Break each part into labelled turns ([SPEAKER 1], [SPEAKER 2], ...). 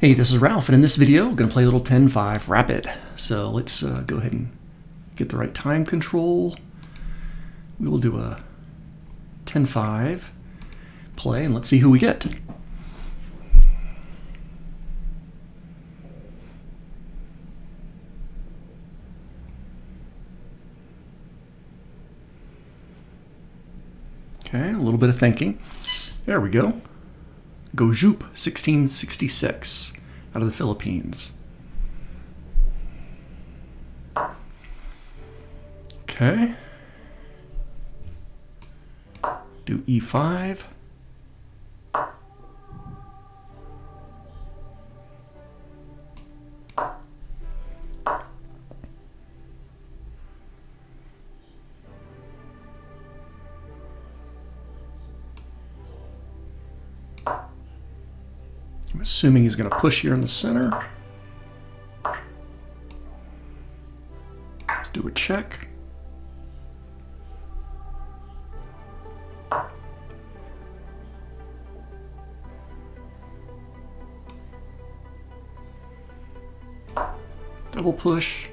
[SPEAKER 1] Hey, this is Ralph, and in this video, I'm going to play a little 10-5 rapid. So let's go ahead and get the right time control. We will do a 10-5 play, and let's see who we get. Okay, a little bit of thinking. There we go. Gojuph 1666 out of the Philippines. Okay. Do E5. I'm assuming he's going to push here in the center. Let's do a check. Double push.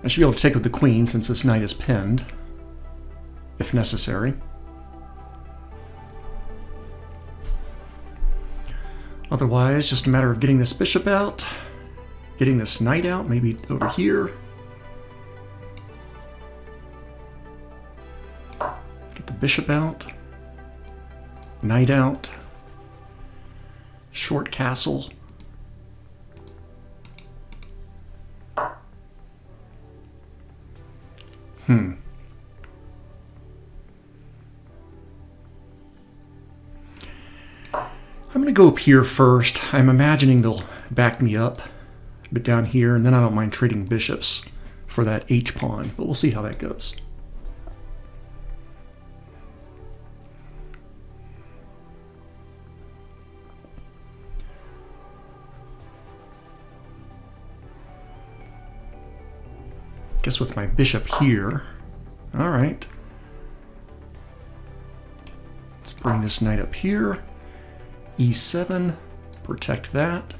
[SPEAKER 1] I should be able to take with the queen since this knight is pinned, if necessary. Otherwise, just a matter of getting this bishop out, getting this knight out, maybe over here. Get the bishop out, knight out, short castle. I'm going to go up here first. I'm imagining they'll back me up a bit down here, and then I don't mind trading bishops for that H pawn, but we'll see how that goes. Guess with my bishop here. All right. Let's bring this knight up here. E7, protect that.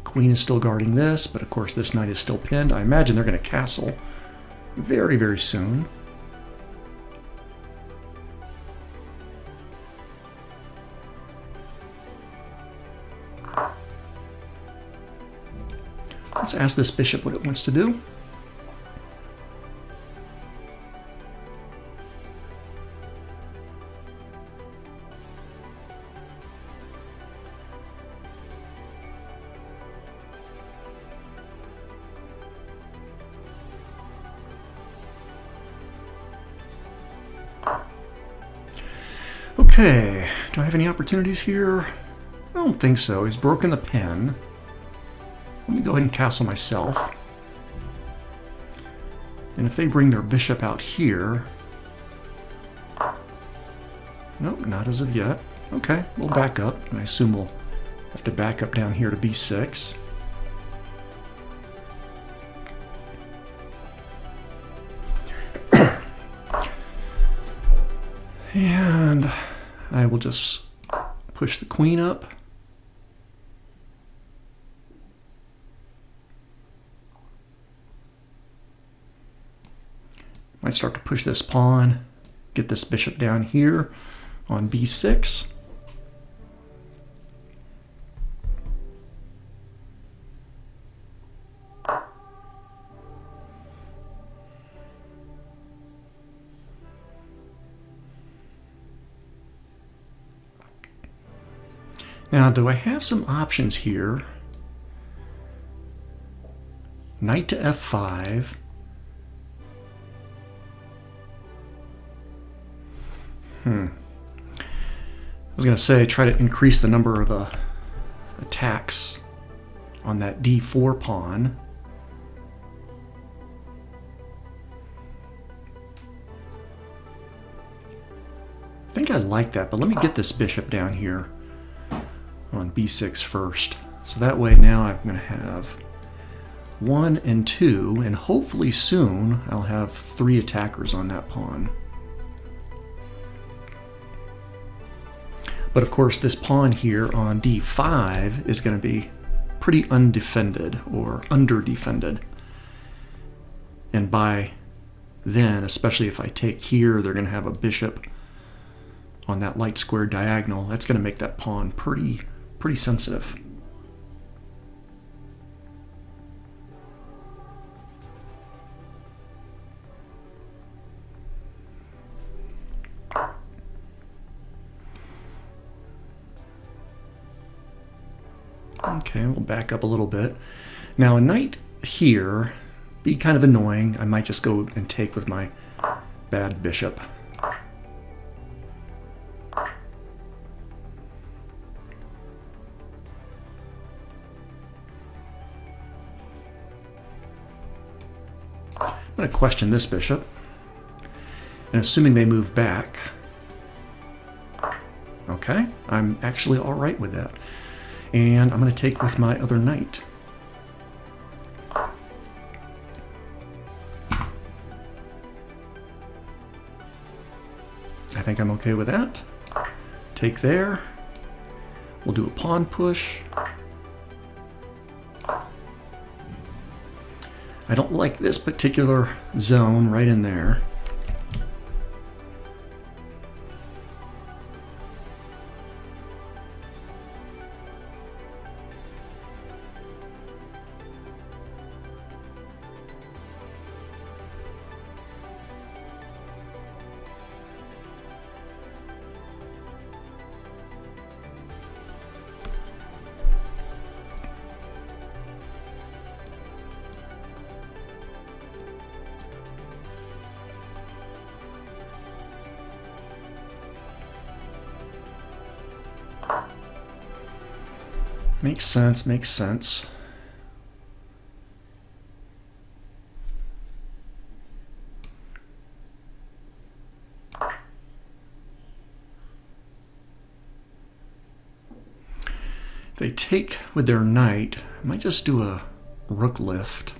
[SPEAKER 1] Queen is still guarding this, but of course this knight is still pinned. I imagine they're going to castle very, very soon. Let's ask this bishop what it wants to do. Okay, do I have any opportunities here? I don't think so. He's broken the pin. Let me go ahead and castle myself. And if they bring their bishop out here... Nope, not as of yet. Okay, we'll back up. And I assume we'll have to back up down here to B6. And I will just push the queen up. Might start to push this pawn, get this bishop down here on B6. Now, do I have some options here? Knight to F5. I was going to say try to increase the number of attacks on that D4 pawn. I think I like that, but let me get this bishop down here on B6 first. So that way now I'm going to have 1 and 2, and hopefully soon I'll have 3 attackers on that pawn. But of course this pawn here on d5 is going to be pretty undefended or under-defended. And by then, especially if I take here, they're going to have a bishop on that light square diagonal. That's going to make that pawn pretty sensitive. Okay, we'll back up a little bit. Now a knight here, be kind of annoying. I might just go and take with my bad bishop. I'm going to question this bishop. And assuming they move back, okay, I'm actually all right with that. And I'm going to take with my other knight. I think I'm okay with that. Take there. We'll do a pawn push. I don't like this particular zone right in there. Makes sense, makes sense. If they take with their knight, I might just do a rook lift.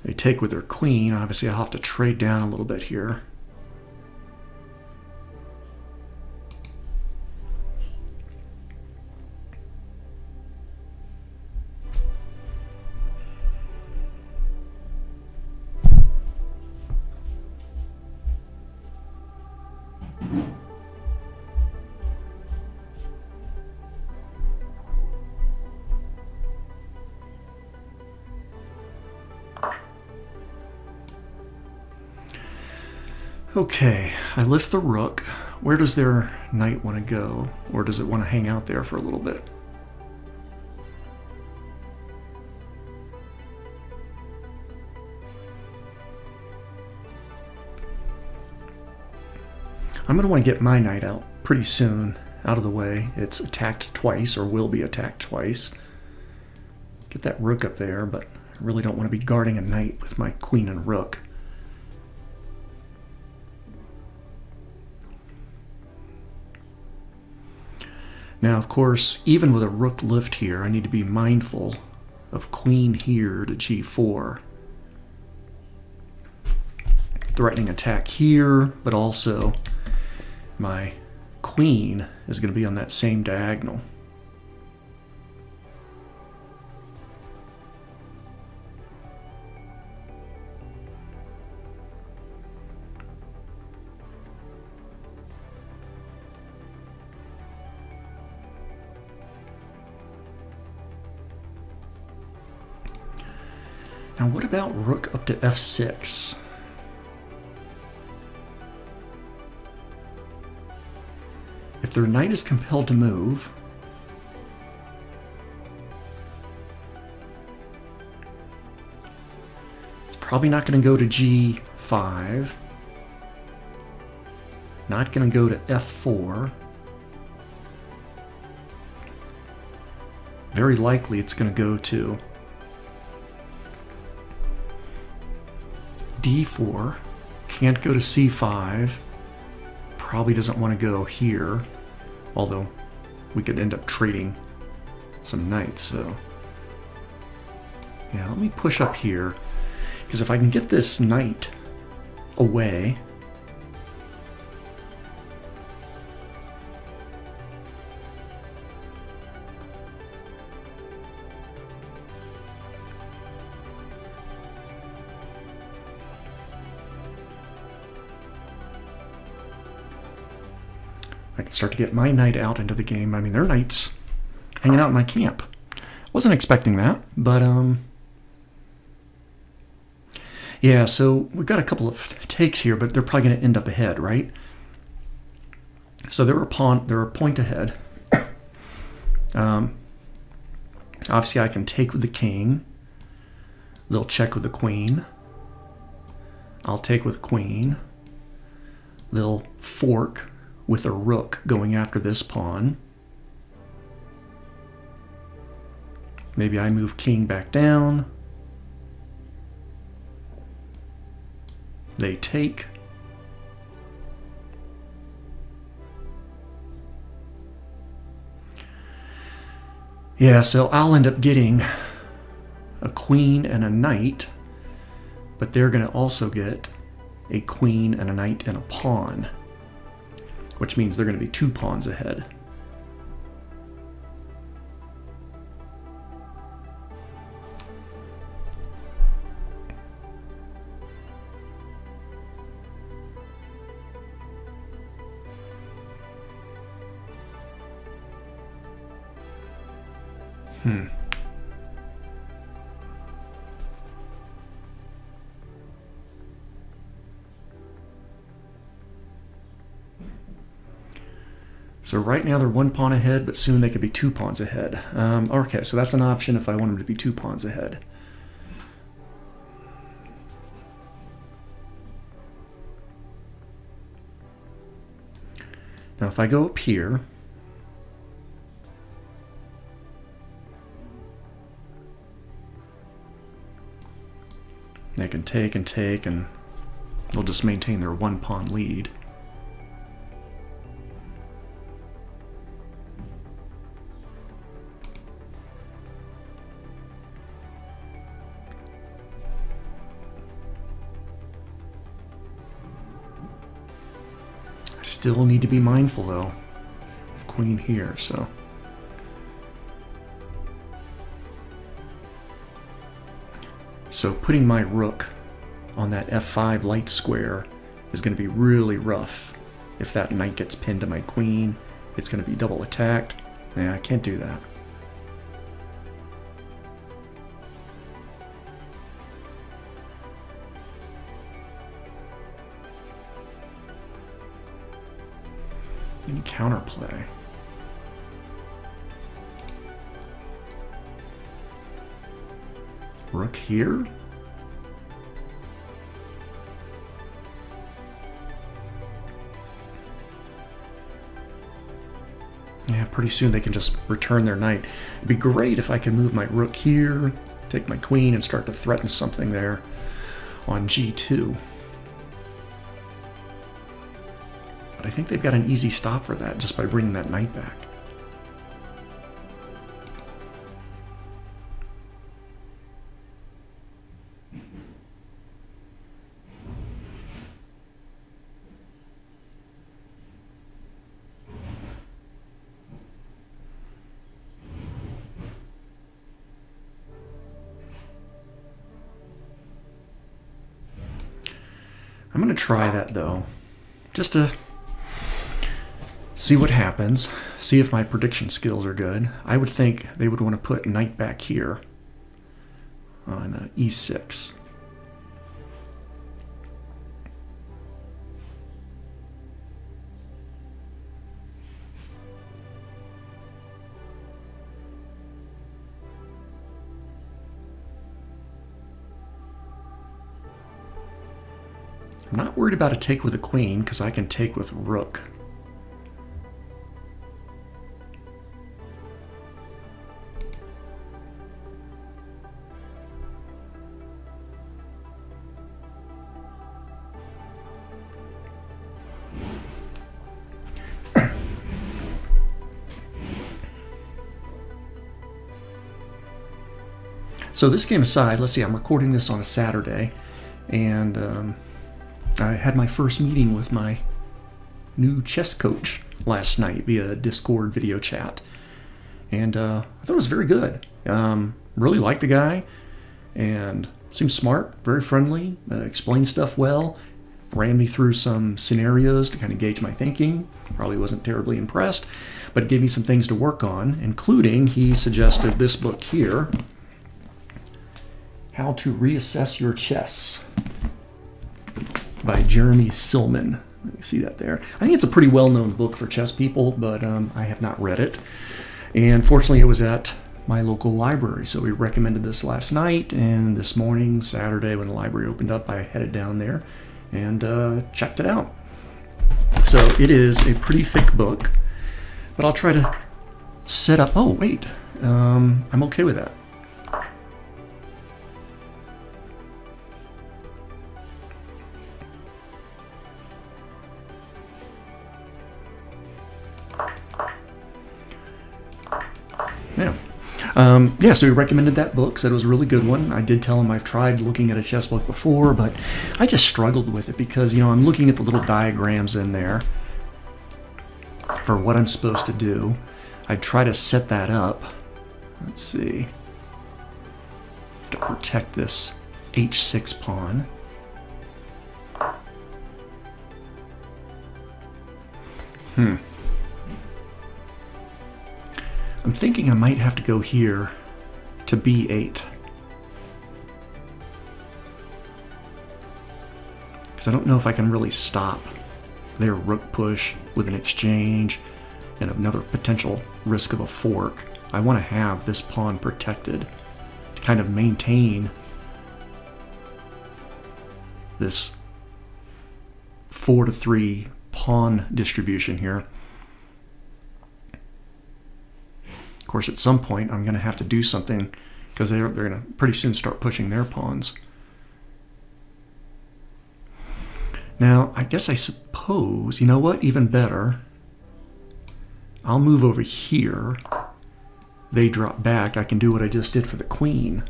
[SPEAKER 1] They take with their queen. Obviously, I'll have to trade down a little bit here. Okay, I lift the rook. Where does their knight want to go? Or does it want to hang out there for a little bit? I'm going to want to get my knight out pretty soon, out of the way. It's attacked twice, or will be attacked twice. Get that rook up there, but I really don't want to be guarding a knight with my queen and rook. Now, of course, even with a rook lift here, I need to be mindful of queen here to g4. Threatening attack here, but also my queen is going to be on that same diagonal. Now what about rook up to f6? If their knight is compelled to move, it's probably not going to go to g5, not going to go to f4. Very likely it's going to go to d4, can't go to c5, probably doesn't want to go here, although we could end up trading some knights, so yeah, let me push up here, because if I can get this knight away. I can start to get my knight out into the game. I mean, their knight's hanging out in my camp. Wasn't expecting that, but yeah, so we've got a couple of takes here, but they're probably going to end up ahead, right? So they're a point ahead. Obviously, I can take with the king. They'll check with the queen. I'll take with queen. They'll fork with a rook going after this pawn. Maybe I move king back down. They take. Yeah, so I'll end up getting a queen and a knight, but they're going to also get a queen and a knight and a pawn, which means they're going to be 2 pawns ahead. So right now they're 1 pawn ahead, but soon they could be 2 pawns ahead. Okay, so that's an option if I want them to be 2 pawns ahead. Now if I go up here, they can take and take, and they'll just maintain their 1 pawn lead. I still need to be mindful though of queen here, so. So putting my rook on that f5 light square is going to be really rough. If that knight gets pinned to my queen, it's going to be double attacked. Yeah, I can't do that. Any counterplay? Rook here? Yeah, pretty soon they can just return their knight. It'd be great if I could move my rook here, take my queen, and start to threaten something there on g2. But I think they've got an easy stop for that just by bringing that knight back. I'm going to try that though, just to see what happens, see if my prediction skills are good. I would think they would want to put knight back here on e6. I'm not worried about a take with a queen because I can take with rook. So this game aside, let's see, I'm recording this on a Saturday, and I had my first meeting with my new chess coach last night via Discord video chat, and I thought it was very good. Really liked the guy, and seemed smart, very friendly, explained stuff well, ran me through some scenarios to kind of gauge my thinking. Probably wasn't terribly impressed, but it gave me some things to work on, including he suggested this book here, How to Reassess Your Chess by Jeremy Silman. Let me see that there. I think it's a pretty well-known book for chess people, but I have not read it. And fortunately, it was at my local library, so we recommended this last night, and this morning, Saturday, when the library opened up, I headed down there and checked it out. So it is a pretty thick book, but I'll try to set up... Oh, wait. I'm okay with that. Yeah, so he recommended that book, said it was a really good one. I did tell him I've tried looking at a chess book before, but I just struggled with it because, you know, I'm looking at the little diagrams in there for what I'm supposed to do. I'd try to set that up. Let's see. I've got to protect this h6 pawn. I'm thinking I might have to go here to b8. Because I don't know if I can really stop their rook push with an exchange and another potential risk of a fork. I want to have this pawn protected to kind of maintain this 4-3 pawn distribution here. Of course, at some point, I'm going to have to do something because they're going to pretty soon start pushing their pawns. Now, I guess I suppose, you know what, even better, I'll move over here. They drop back. I can do what I just did for the queen,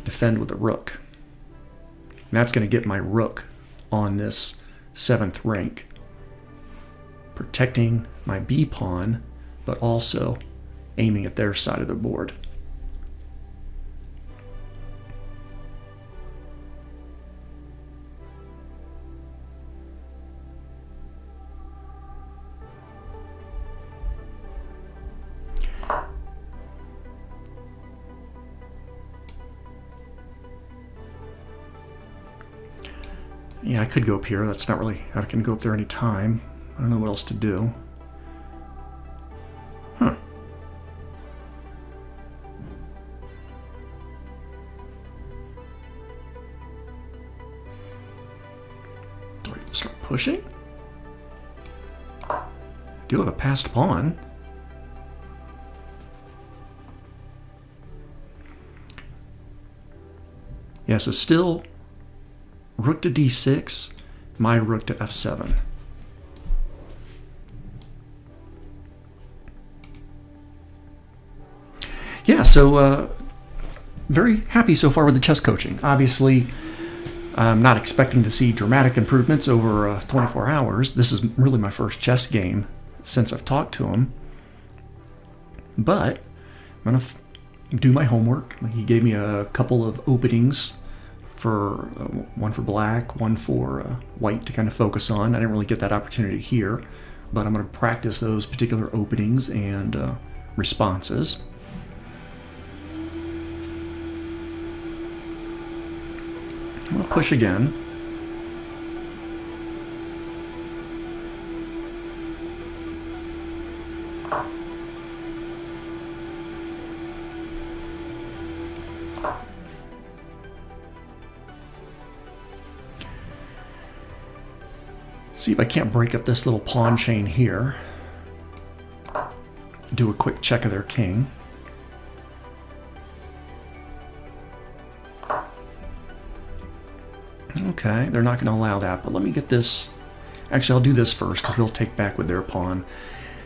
[SPEAKER 1] defend with the rook. And that's going to get my rook on this 7th rank, protecting my b pawn, but also aiming at their side of the board. Yeah, I could go up here. That's not really... I can go up there any time. I don't know what else to do. Start pushing? Do have a passed pawn. Yeah, so still rook to d6, my rook to f7. Yeah, so very happy so far with the chess coaching. Obviously, I'm not expecting to see dramatic improvements over 24 hours. This is really my first chess game since I've talked to him. But I'm going to do my homework. He gave me a couple of openings, for one for black, one for white to kind of focus on. I didn't really get that opportunity here, but I'm going to practice those particular openings and responses. I'm going to push again. See if I can't break up this little pawn chain here. Do a quick check of their king. Okay, they're not going to allow that, but let me get this. Actually, I'll do this first because they'll take back with their pawn.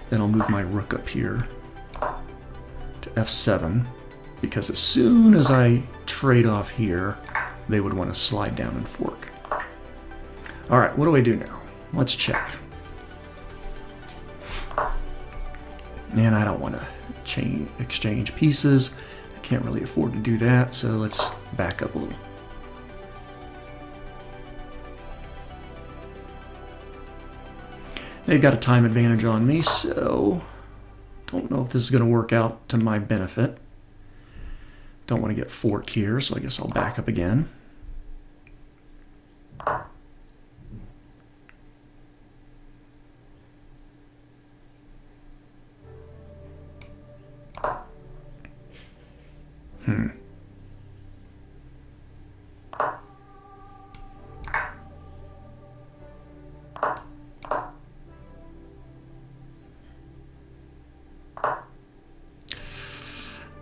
[SPEAKER 1] Then I'll move my rook up here to f7 because as soon as I trade off here, they would want to slide down and fork. All right, what do I do now? Let's check. And I don't want to exchange pieces. I can't really afford to do that, so let's back up a little. They've got a time advantage on me, so don't know if this is going to work out to my benefit. Don't want to get forked here, so I guess I'll back up again.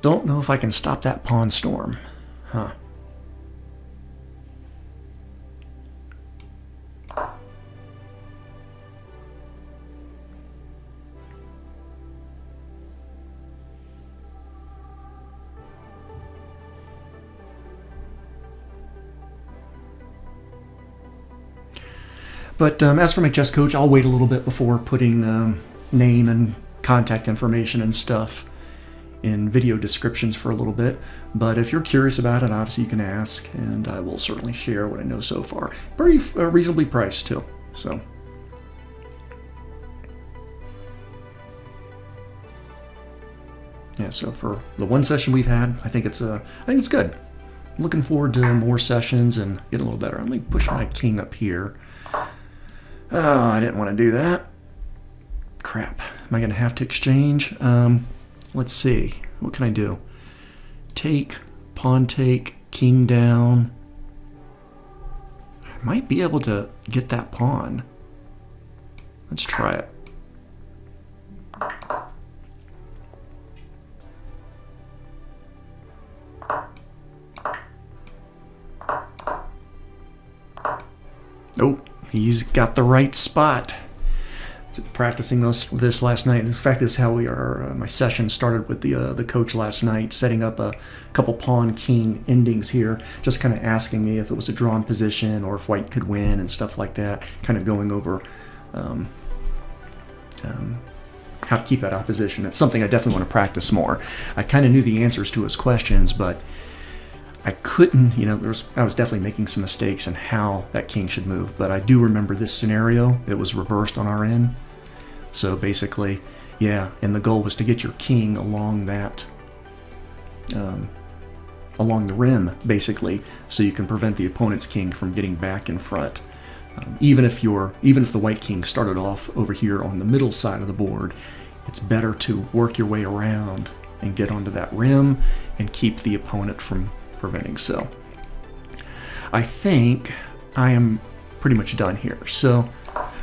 [SPEAKER 1] Don't know if I can stop that pawn storm. Huh. But as for my chess coach, I'll wait a little bit before putting name and contact information and stuff in video descriptions for a little bit. But if you're curious about it, obviously you can ask, and I will certainly share what I know so far. Very reasonably priced too. So. Yeah, so for the one session we've had, I think it's good. I'm looking forward to more sessions and getting a little better. Let me push my king up here. Oh, I didn't want to do that. Crap. Am I going to have to exchange? Let's see. What can I do? Take, pawn take, king down. I might be able to get that pawn. Let's try it. Nope, he's got the right spot. Practicing this last night. In fact, this is how my session started with the coach last night, setting up a couple pawn king endings here, just kind of asking me if it was a drawn position or if white could win and stuff like that, kind of going over how to keep that opposition. It's something I definitely want to practice more. I kind of knew the answers to his questions, but I couldn't, I was definitely making some mistakes in how that king should move, but I do remember this scenario. It was reversed on our end. So basically, yeah, and the goal was to get your king along that, along the rim, basically, so you can prevent the opponent's king from getting back in front. Even if the white king started off over here on the middle side of the board, it's better to work your way around and get onto that rim and keep the opponent from preventing. So I think I am pretty much done here. So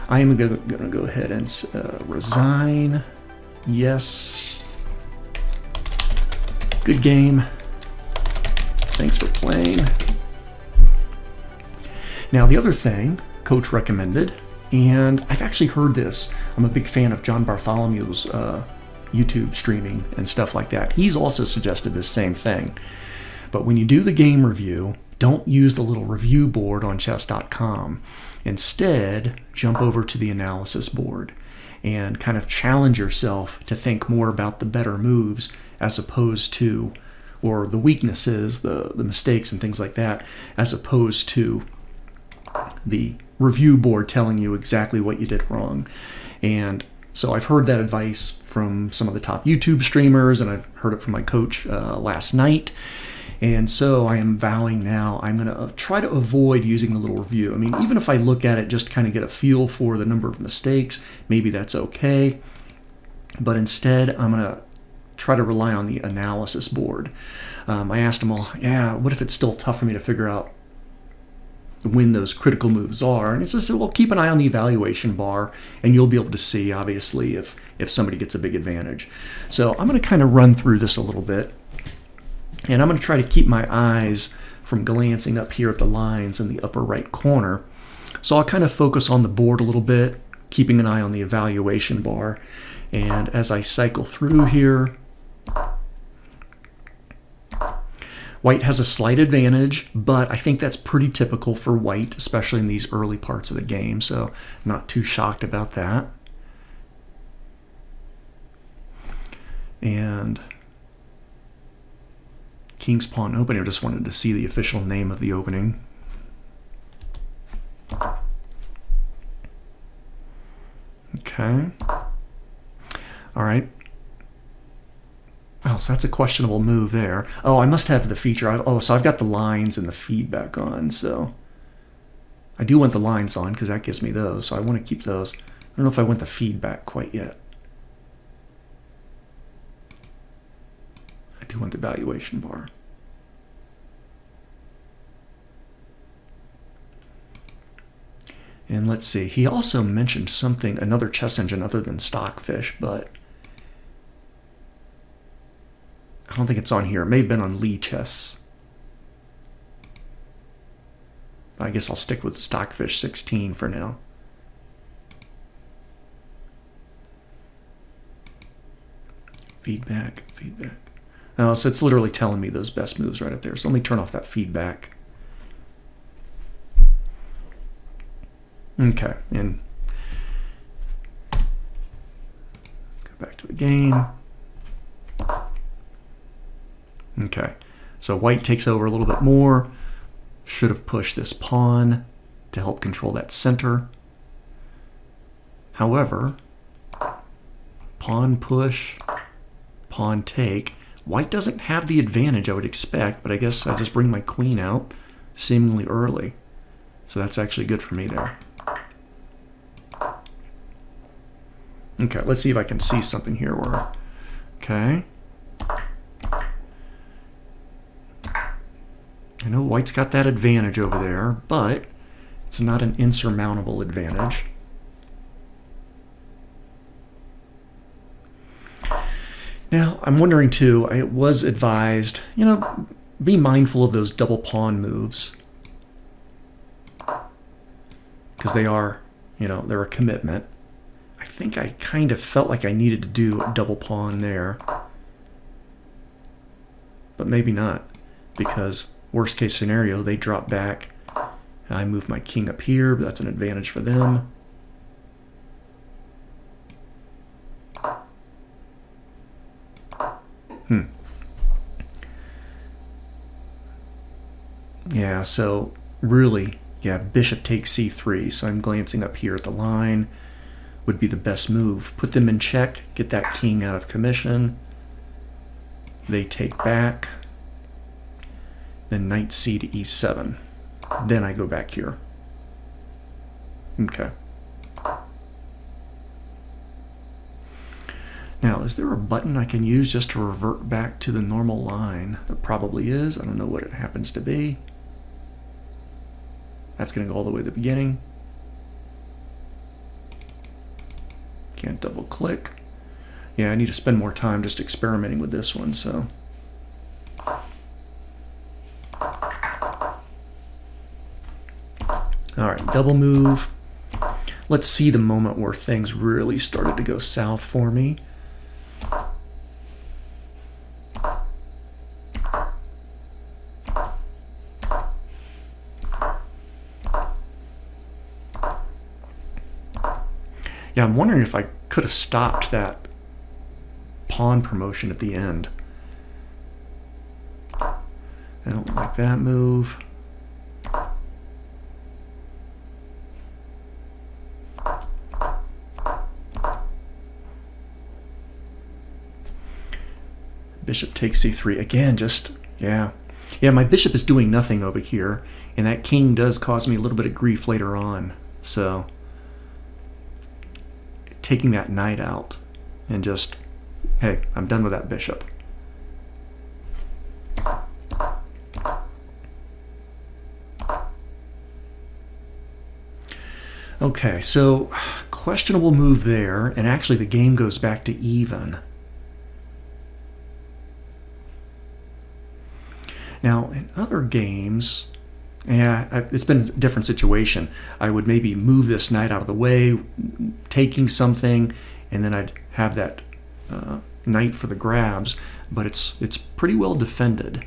[SPEAKER 1] I am going to go ahead and resign. Yes. Good game. Thanks for playing. Now the other thing coach recommended, and I've actually heard this. I'm a big fan of John Bartholomew's YouTube streaming and stuff like that. He's also suggested this same thing. But when you do the game review, don't use the little review board on chess.com. Instead, jump over to the analysis board and kind of challenge yourself to think more about the better moves as opposed to, or the weaknesses, the mistakes and things like that, as opposed to the review board telling you exactly what you did wrong. And so I've heard that advice from some of the top YouTube streamers, and I've heard it from my coach last night. And so I am vowing now I'm going to try to avoid using the little review. I mean, even if I look at it just to kind of get a feel for the number of mistakes, maybe that's okay. But instead, I'm going to try to rely on the analysis board. I asked them all, yeah, what if it's still tough for me to figure out when those critical moves are? And it's just, well, keep an eye on the evaluation bar, and you'll be able to see, obviously, if somebody gets a big advantage. So I'm going to kind of run through this a little bit. And I'm going to try to keep my eyes from glancing up here at the lines in the upper right corner. So I'll kind of focus on the board a little bit, keeping an eye on the evaluation bar. And as I cycle through here, White has a slight advantage, but I think that's pretty typical for white, especially in these early parts of the game, so not too shocked about that. And King's Pawn opening. I just wanted to see the official name of the opening. Okay. All right. Oh, so that's a questionable move there. Oh, I must have the feature. Oh, so I've got the lines and the feedback on, so I do want the lines on because that gives me those, so I want to keep those. I don't know if I want the feedback quite yet. I do want the valuation bar. And let's see, he also mentioned something, another chess engine other than Stockfish, but I don't think it's on here. It may have been on Lee Chess. I guess I'll stick with Stockfish 16 for now. Feedback, feedback. Oh, so it's literally telling me those best moves right up there. So let me turn off that feedback. Okay, and let's go back to the game. Okay, so white takes over a little bit more. Should have pushed this pawn to help control that center. However, pawn push, pawn take. White doesn't have the advantage I would expect, but I guess I just bring my queen out seemingly early. So that's actually good for me there. Okay, let's see if I can see something here where, okay. I know white's got that advantage over there, but it's not an insurmountable advantage. Now, I'm wondering too, it was advised, you know, be mindful of those double pawn moves. Because they are, you know, they're a commitment. I think I kind of felt like I needed to do a double pawn there. But maybe not, because worst case scenario, they drop back. I move my king up here, but that's an advantage for them. Yeah, so really, yeah, bishop takes c3, so I'm glancing up here at the line. Would be the best move. Put them in check, get that king out of commission. They take back. Then knight c to e7. Then I go back here. Okay. Now, is there a button I can use just to revert back to the normal line? There probably is. I don't know what it happens to be. That's going to go all the way to the beginning. Can't double click. Yeah, I need to spend more time just experimenting with this one, so. All right, double move. Let's see the moment where things really started to go south for me. Yeah, I'm wondering if I could have stopped that pawn promotion at the end. I don't like that move. Bishop takes c3. Again, just, yeah. Yeah, my bishop is doing nothing over here, and that king does cause me a little bit of grief later on. So, taking that knight out and just, hey, I'm done with that bishop. Okay, so questionable move there, and actually the game goes back to even. Now, in other games, yeah, it's been a different situation. I would maybe move this knight out of the way, taking something, and then I'd have that knight for the grabs, but it's pretty well defended.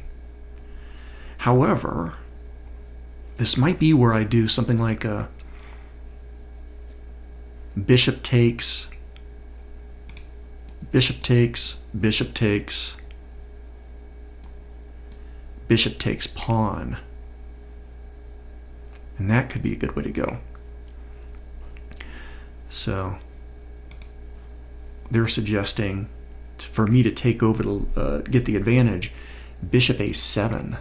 [SPEAKER 1] However, this might be where I do something like a bishop takes, bishop takes, bishop takes, bishop takes pawn. And that could be a good way to go. So they're suggesting for me to take over to get the advantage, bishop a7.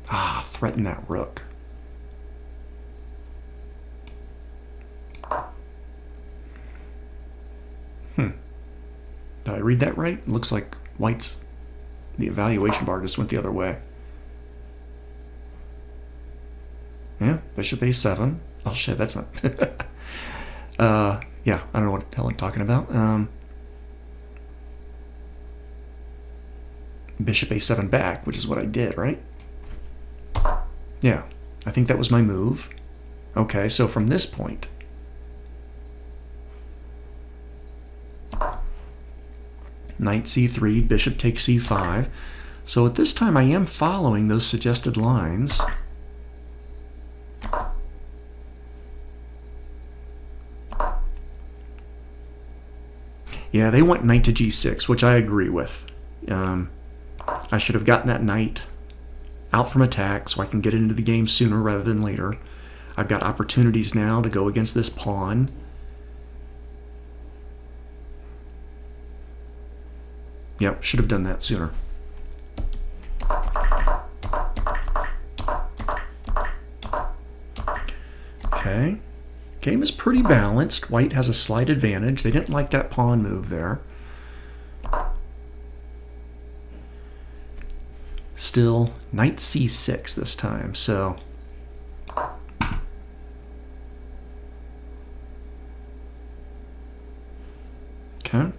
[SPEAKER 1] Ah, threaten that rook. Did I read that right? It looks like white's, the evaluation bar just went the other way. Yeah, bishop a7. Oh shit, that's not... yeah, I don't know what the hell I'm talking about. Bishop a7 back, which is what I did, right? Yeah, I think that was my move. Okay, so from this point, knight c3, bishop takes c5. So at this time I am following those suggested lines. Yeah, they want knight to g6, which I agree with. I should have gotten that knight out from attack so I can get into the game sooner rather than later. I've got opportunities now to go against this pawn. Yep, should have done that sooner. Okay. Game is pretty balanced. White has a slight advantage. They didn't like that pawn move there. Still, knight c6 this time, so... Okay.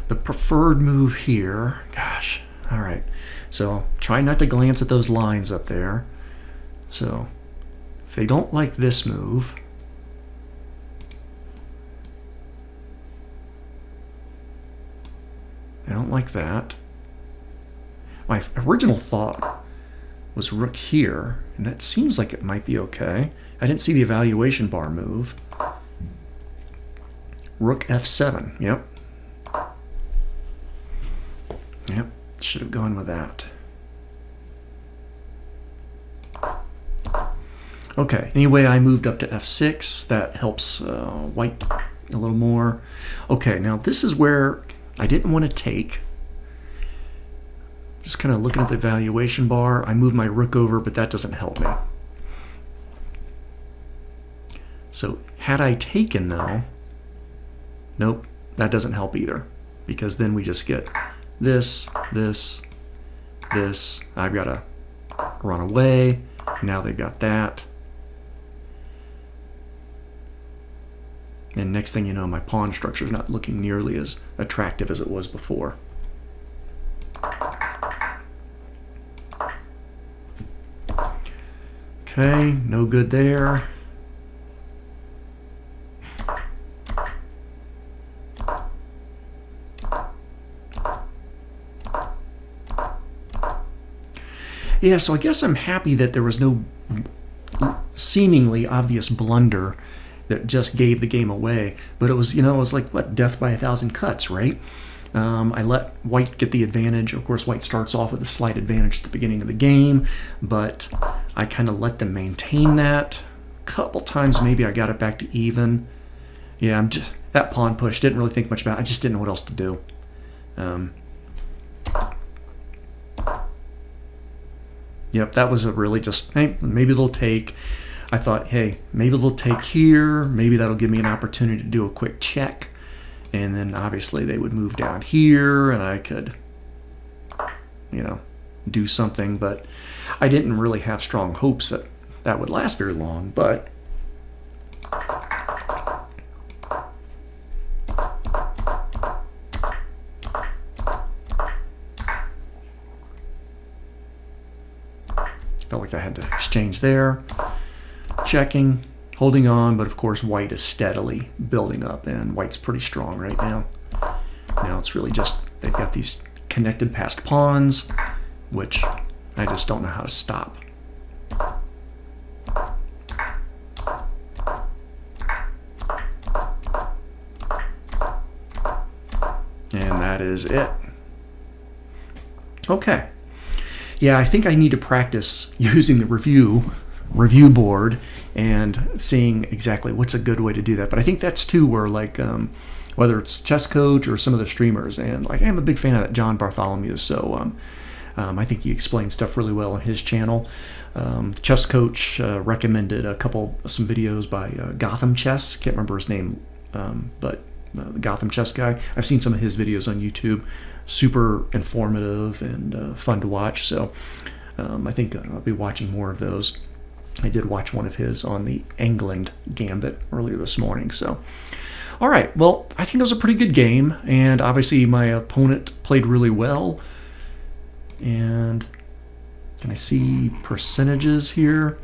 [SPEAKER 1] The preferred move here, gosh, all right. So try not to glance at those lines up there. So if they don't like this move, I don't like that. My original thought was rook here, and that seems like it might be okay. I didn't see the evaluation bar move. Rook f7, yep. Yep, should have gone with that. Okay, anyway, I moved up to f6. That helps white a little more. Okay, now this is where I didn't want to take. Just kind of looking at the evaluation bar. I moved my rook over, but that doesn't help me. So had I taken, though, nope, that doesn't help either, because then we just get this, this, this. I've got to run away. Now they've got that. And next thing you know, my pawn structure is not looking nearly as attractive as it was before. Okay, no good there. Yeah, so I guess I'm happy that there was no seemingly obvious blunder that just gave the game away. But it was, you know, it was like, what, death by 1,000 cuts, right? I let white get the advantage. Of course, white starts off with a slight advantage at the beginning of the game, but I kind of let them maintain that. A couple times maybe I got it back to even. Yeah, that pawn push, didn't really think much about it. I just didn't know what else to do. Yep, that was a really just, hey, maybe they'll take. I thought, hey, maybe they'll take here. Maybe that'll give me an opportunity to do a quick check. And then obviously they would move down here and I could, you know, do something. But I didn't really have strong hopes that that would last very long. But felt like I had to exchange there. Checking, holding on, but of course white is steadily building up, and white's pretty strong right now. it's really just they've got these connected passed pawns, which I just don't know how to stop. And that is it. Okay. Yeah, I think I need to practice using the review board and seeing exactly what's a good way to do that. But I think that's too where, like, whether it's Chess Coach or some of the streamers, and like I'm a big fan of that John Bartholomew, so I think he explains stuff really well on his channel. Chess Coach recommended some videos by Gotham Chess. Can't remember his name, but the Gotham Chess guy. I've seen some of his videos on YouTube. Super informative and fun to watch. So I think I'll be watching more of those. I did watch one of his on the England Gambit earlier this morning. So, all right. Well, I think that was a pretty good game, and obviously my opponent played really well. And can I see percentages here?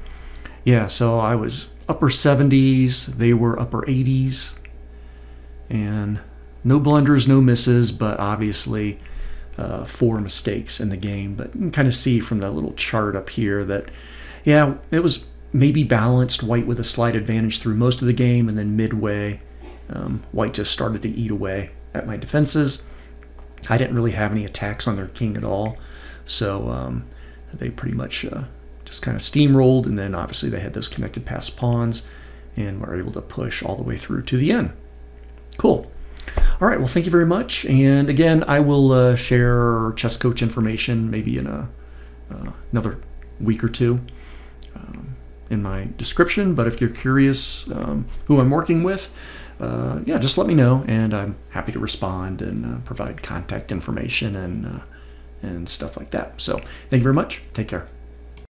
[SPEAKER 1] Yeah, so I was upper 70s, they were upper 80s, and no blunders, no misses, but obviously 4 mistakes in the game. But you can kind of see from the little chart up here that, yeah, it was maybe balanced, white with a slight advantage through most of the game, and then midway, white just started to eat away at my defenses. I didn't really have any attacks on their king at all, so they pretty much just kind of steamrolled, and then obviously they had those connected passed pawns and were able to push all the way through to the end. Cool. All right, well, thank you very much. And again, I will share Chess Coach information maybe in another week or two in my description. But if you're curious who I'm working with, yeah, just let me know, and I'm happy to respond and provide contact information and stuff like that. So thank you very much. Take care.